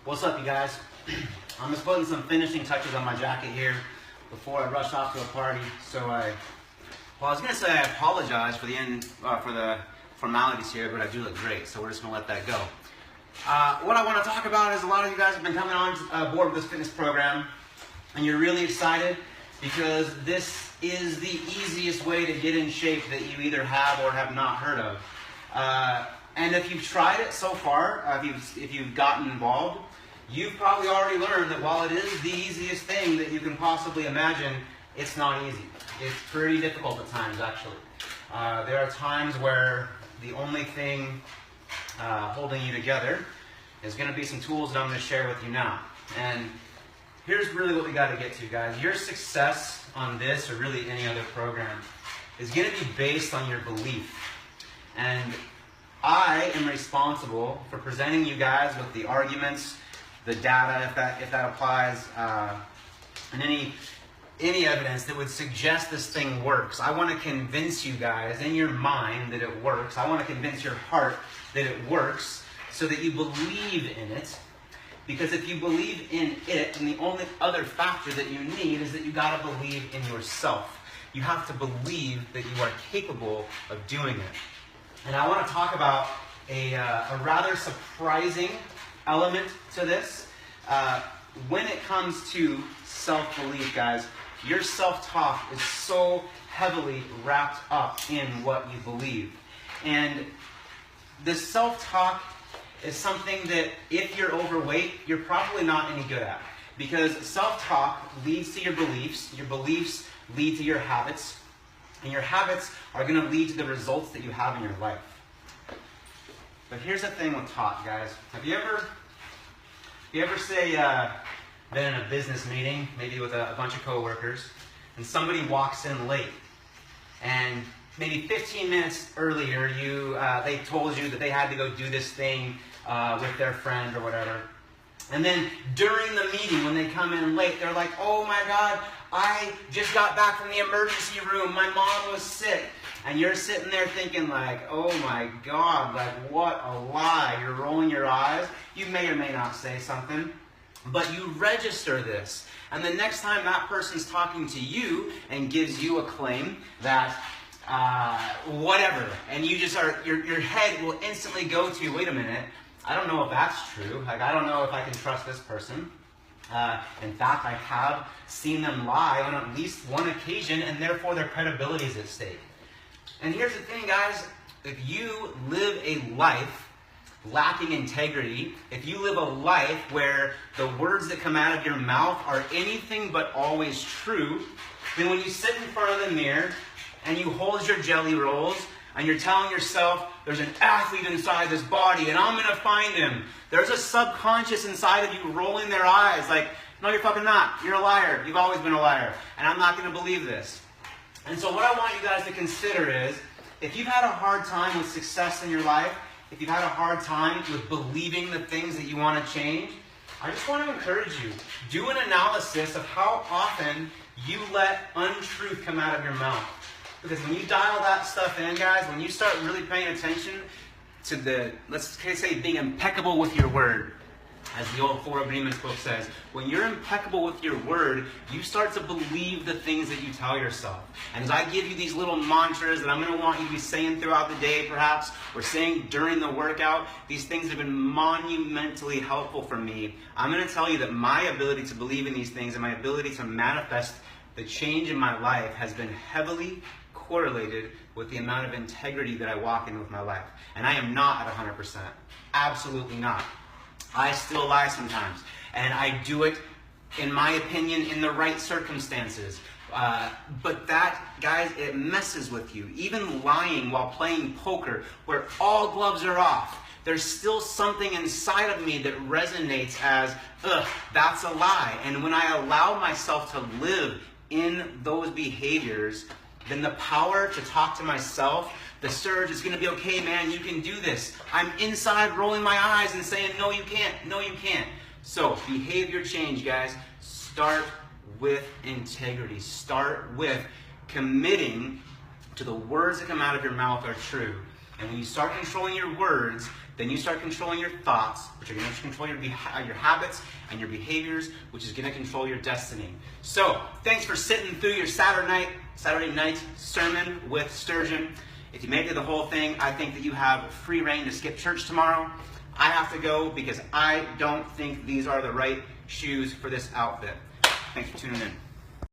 What's up, you guys? I'm just putting some finishing touches on my jacket here before I rush off to a party. I was gonna say I apologize for the formalities here, but I do look great, so we're just gonna let that go. What I want to talk about is a lot of you guys have been coming on board with this fitness program, and you're really excited because this is the easiest way to get in shape that you either have or have not heard of. And if you've tried it so far, if you've gotten involved, you've probably already learned that while it is the easiest thing that you can possibly imagine, it's not easy. It's pretty difficult at times, actually. There are times where the only thing holding you together is going to be some tools that I'm going to share with you now. And here's really what we got to get to, guys. Your success on this, or really any other program, is going to be based on your belief. And I am responsible for presenting you guys with the arguments, the data, if that applies, and any evidence that would suggest this thing works. I want to convince you guys in your mind that it works. I want to convince your heart that it works so that you believe in it. Because if you believe in it, then the only other factor that you need is that you got to believe in yourself. You have to believe that you are capable of doing it. And I want to talk about a rather surprising element to this. When it comes to self-belief, guys, your self-talk is so heavily wrapped up in what you believe. And the self-talk is something that if you're overweight, you're probably not any good at. Because self-talk leads to your beliefs lead to your habits, and your habits are going to lead to the results that you have in your life. But here's the thing with talk, guys. Have you ever say been in a business meeting, maybe with a bunch of coworkers, and somebody walks in late, and maybe 15 minutes earlier they told you that they had to go do this thing with their friend or whatever. And then during the meeting, when they come in late, they're like, "Oh my God, I just got back from the emergency room. My mom was sick." And you're sitting there thinking like, "Oh my God, like what a lie." You're rolling your eyes. You may or may not say something, but you register this. And the next time that person's talking to you and gives you a claim that whatever, and you just are, your head will instantly go to, "Wait a minute, I don't know if that's true. Like, I don't know if I can trust this person. In fact, I have seen them lie on at least one occasion, and therefore their credibility is at stake." And here's the thing, guys. If you live a life lacking integrity, if you live a life where the words that come out of your mouth are anything but always true, then when you sit in front of the mirror and you hold your jelly rolls and you're telling yourself, "There's an athlete inside this body and I'm going to find him," there's a subconscious inside of you rolling their eyes like, "No, you're fucking not. You're a liar. You've always been a liar. And I'm not going to believe this." And so what I want you guys to consider is, if you've had a hard time with success in your life, if you've had a hard time with believing the things that you want to change, I just want to encourage you. Do an analysis of how often you let untruth come out of your mouth. Because when you dial that stuff in, guys, when you start really paying attention to the, let's say, being impeccable with your word, as the old Four Agreements book says, when you're impeccable with your word, you start to believe the things that you tell yourself. And as I give you these little mantras that I'm going to want you to be saying throughout the day, perhaps, or saying during the workout, these things have been monumentally helpful for me. I'm going to tell you that my ability to believe in these things and my ability to manifest the change in my life has been heavily correlated with the amount of integrity that I walk in with my life. And I am not at 100%. Absolutely not. I still lie sometimes. And I do it, in my opinion, in the right circumstances. But that, guys, it messes with you. Even lying while playing poker, where all gloves are off, there's still something inside of me that resonates as, "Ugh, that's a lie." And when I allow myself to live in those behaviors, then the power to talk to myself, the surge is going to be, "Okay, man, you can do this." I'm inside rolling my eyes and saying, "No, you can't. No, you can't." So, behavior change, guys. Start with integrity. Start with committing to the words that come out of your mouth are true. And when you start controlling your words, then you start controlling your thoughts, which are going to control your habits and your behaviors, which is going to control your destiny. So, thanks for sitting through your Saturday night sermon with Sturgeon. If you made it to the whole thing, I think that you have free reign to skip church tomorrow. I have to go because I don't think these are the right shoes for this outfit. Thanks for tuning in.